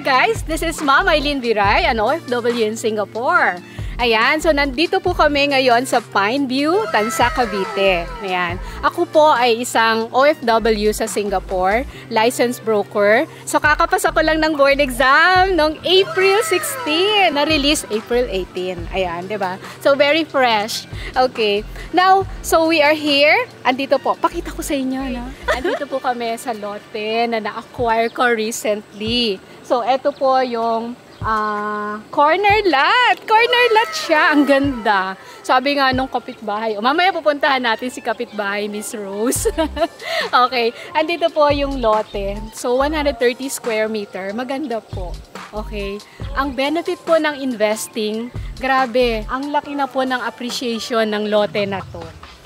guys, this is Ma'am Eileen Viray, an OFW in Singapore. Ayan, so nandito po kami ngayon sa Pineview, Tansa, Cavite. Ayan, ako po ay isang OFW sa Singapore, licensed broker. So kakapasa ko lang ng board exam noong April 16, na-release April 18. Ayan, di ba? So very fresh. Okay, now, so we are here. Andito po, pakita ko sa inyo, no? Andito po kami sa lote na na-acquire ko recently. So eto po yung corner lot. Corner lot siya. Ang ganda. Sabi nga nung kapitbahay. Mamaya pupuntahan natin si kapitbahay, Miss Rose. Okay. Andito po yung lote. So, 130 square meter. Maganda po. Okay. Ang benefit po ng investing, grabe. Ang laki na po ng appreciation ng lote na to.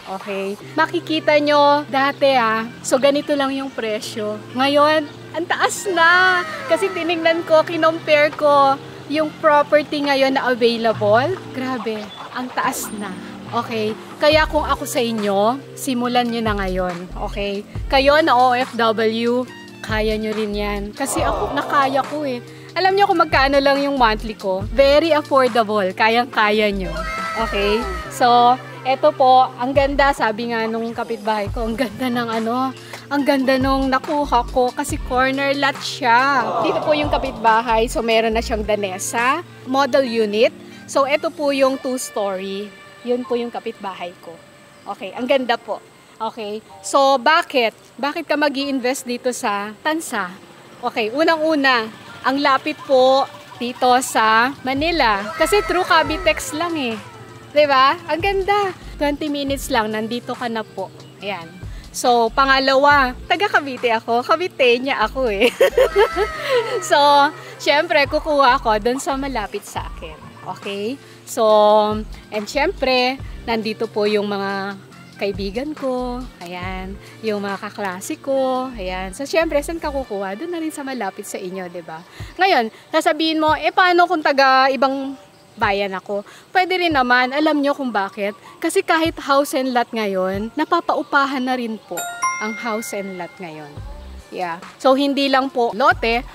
Okay. Makikita nyo, dati so ganito lang yung presyo. Ngayon, ang taas na. Kasi tinignan ko, kinompare ko yung property ngayon na available. Grabe, ang taas na. Okay? Kaya kung ako sa inyo, simulan nyo na ngayon. Okay? Kayo na OFW, kaya nyo rin yan. Kasi ako, nakaya ko eh. Alam nyo kung magkano lang yung monthly ko? Very affordable. Kayang-kaya nyo. Okay? So, eto po, ang ganda, sabi nga nung kapitbahay ko, ang ganda ng ang ganda nung nakuha ko kasi corner lot siya. Dito po yung kapitbahay, so meron na siyang danesa, model unit. So ito po yung 2-story. Yun po yung kapitbahay ko. Okay, ang ganda po. Okay, so bakit? Bakit ka mag-i-invest dito sa Tansa? Okay, unang-una, ang lapit po dito sa Manila. Kasi through Cavitex lang eh. Diba? Ang ganda. 20 minutes lang, nandito ka na po. Ayan. So, pangalawa, taga Cavite ako. Caviteña ako eh. So, syempre, kukuha ako dun sa malapit sa akin. Okay? So, and syempre, nandito po yung mga kaibigan ko. Ayan. Yung mga kaklase ko. Ayan. So, syempre, saan ka kukuha? Doon na rin sa malapit sa inyo, diba? Ngayon, sasabihin mo, paano kung taga ibang bayan ako? Pwede rin naman, alam nyo kung bakit. Kasi kahit house and lot ngayon, napapaupahan na rin po ang house and lot ngayon. Yeah. So, hindi lang po lote,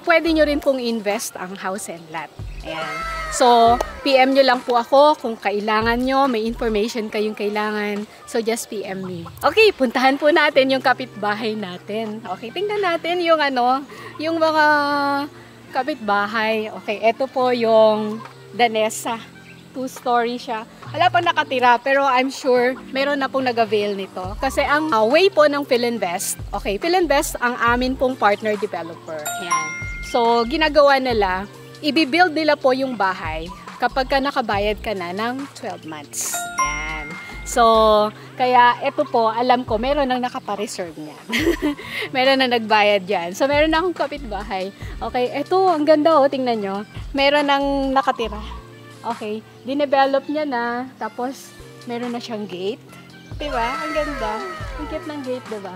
pwede nyo rin pong invest ang house and lot. Ayan. So, PM nyo lang po ako kung kailangan nyo, may information kayong kailangan. So, just PM me. Okay, puntahan po natin yung kapitbahay natin. Okay, tingnan natin yung yung mga kapitbahay. Okay, ito po yung danesa. 2-story siya. Wala pa nakatira, pero I'm sure meron na pong nag-avail nito. Kasi ang way po ng Philinvest, okay, Philinvest ang amin pong partner developer. Yan. So, ginagawa nila, i-build nila po yung bahay kapag ka nakabayad ka na ng 12 months. Yan. So, kaya ito po, alam ko, meron nang nakapareserve niyan. Meron na nagbayad dyan. So, meron na akong kapitbahay. Okay, ito, ang ganda tingnan nyo. Meron nang nakatira. Okay, dinevelop niya na, tapos meron na siyang gate. Diba? Ang ganda. Ang cute ng gate, diba?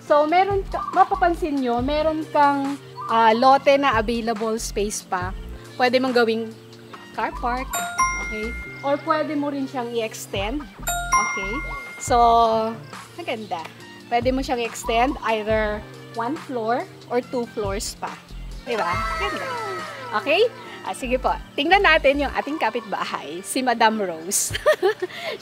So, mapapansin nyo, meron kang lote na available space pa. Pwede mong gawing car park. Okay? Or pwede mo rin siyang i-extend. Okay? So, maganda. Pwede mo siyang i-extend either 1 floor or 2 floors pa. Diba? Ganda. Okay? Sige po. Tingnan natin yung ating kapitbahay, si Madam Rose.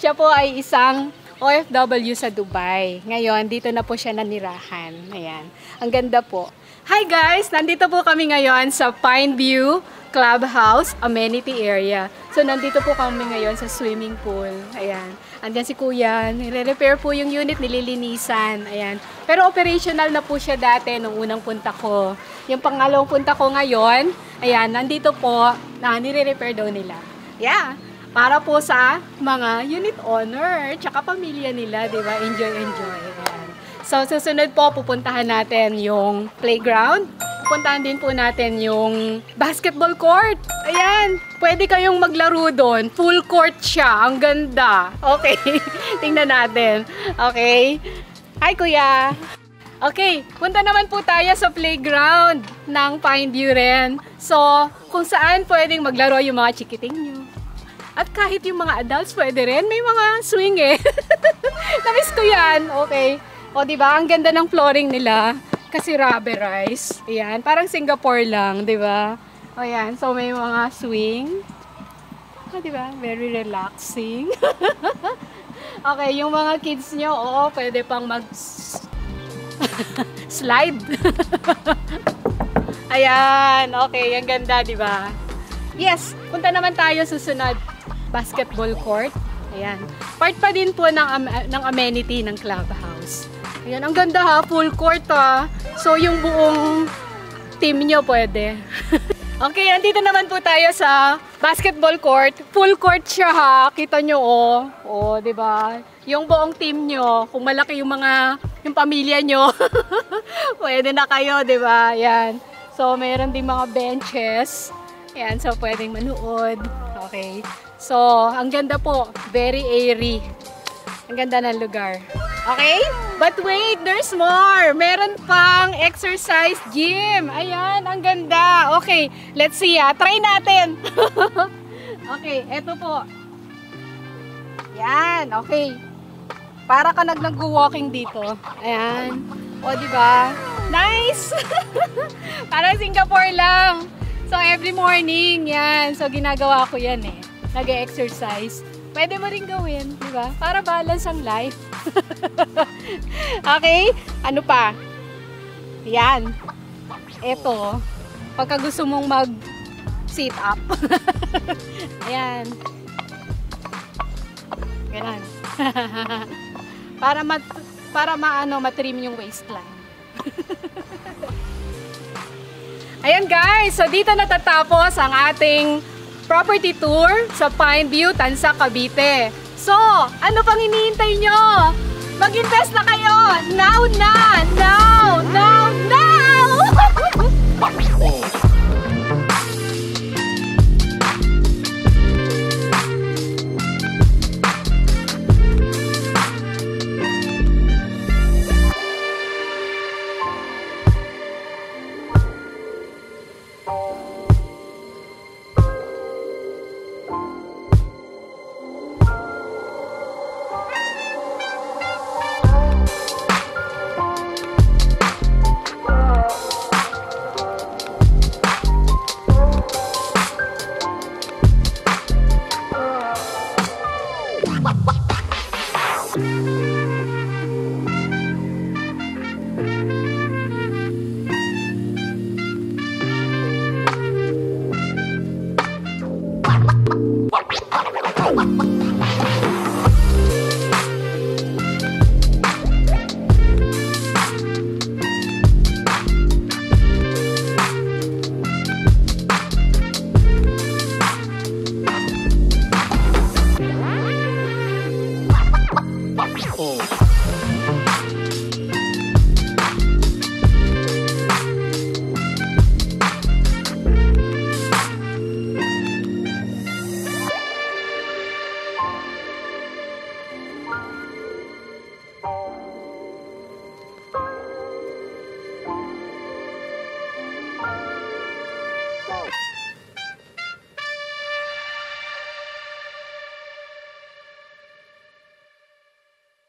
Siya po ay isang OFW sa Dubai. Ngayon, dito na po siya nanirahan. Ayan. Ang ganda po. Hi guys! Nandito po kami ngayon sa Pineview Clubhouse Amenity Area. So, nandito po kami ngayon sa swimming pool. Ayan. Andyan si Kuya. Nire-repair po yung unit, nililinisan. Ayan. Pero operational na po siya dati nung unang punta ko. Yung pangalawang punta ko ngayon, ayan, nandito po, nire-repair daw nila. Yeah. Para po sa mga unit owner, tsaka pamilya nila, di ba? Enjoy, enjoy. Ayan. So, susunod po, pupuntahan natin yung playground. Pupuntahan din po natin yung basketball court. Ayan, pwede kayong maglaro doon. Full court siya. Ang ganda. Okay, tingnan natin. Okay. Hi, Kuya. Okay, punta naman po tayo sa playground ng Pineview rin. So, kung saan pwedeng maglaro yung mga chikiting nyo. At kahit yung mga adults pwede rin. May mga swing eh. Namiss ko yan. Okay. O, diba? Ang ganda ng flooring nila. kasi rubberized. Ayan, parang Singapore lang, di ba? Ayan, so may mga swing. Di ba? Very relaxing. Okay, yung mga kids nyo, oo, pwede pang slide. Ayan, okay, ang ganda, di ba? Yes, punta naman tayo susunod. Basketball court. Ayan. Part pa din po ng amenity ng clubhouse. Ayan, ang ganda ha, full court ha. So, yung buong team nyo pwede. Okay, andito naman po tayo sa basketball court. Full court siya ha. Kita nyo oh. Oh, di ba? Yung buong team nyo, kung malaki yung pamilya nyo, pwede na kayo, di ba? Ayan. So, mayroon ding mga benches. Ayan, so pwedeng manood. Okay. So, ang ganda po. Very airy. Ang ganda ng lugar. Okay? But wait, there's more. Meron pang exercise gym. Ayan, ang ganda. Okay, let's see ha. Try natin. Okay, eto po. Ayan, okay. Para ka nag-walking dito. Ayan. O, diba? Nice! Parang Singapore lang. So, every morning, yan. So, ginagawa ko yan eh. Nag-exercise. Pwede mo rin gawin, di ba? Para balance ang life. Okay? Ano pa? Yan. Ito. Pagka gusto mong mag-sit up. Ayan. Ganun. Para matrim yung waistline. Ayan guys, so dito natatapos ang ating property tour sa Pineview, Tansa, Cavite. So, ano pang hinihintay nyo? Mag-invest na kayo! Now na! Now! Now! Now! Oh.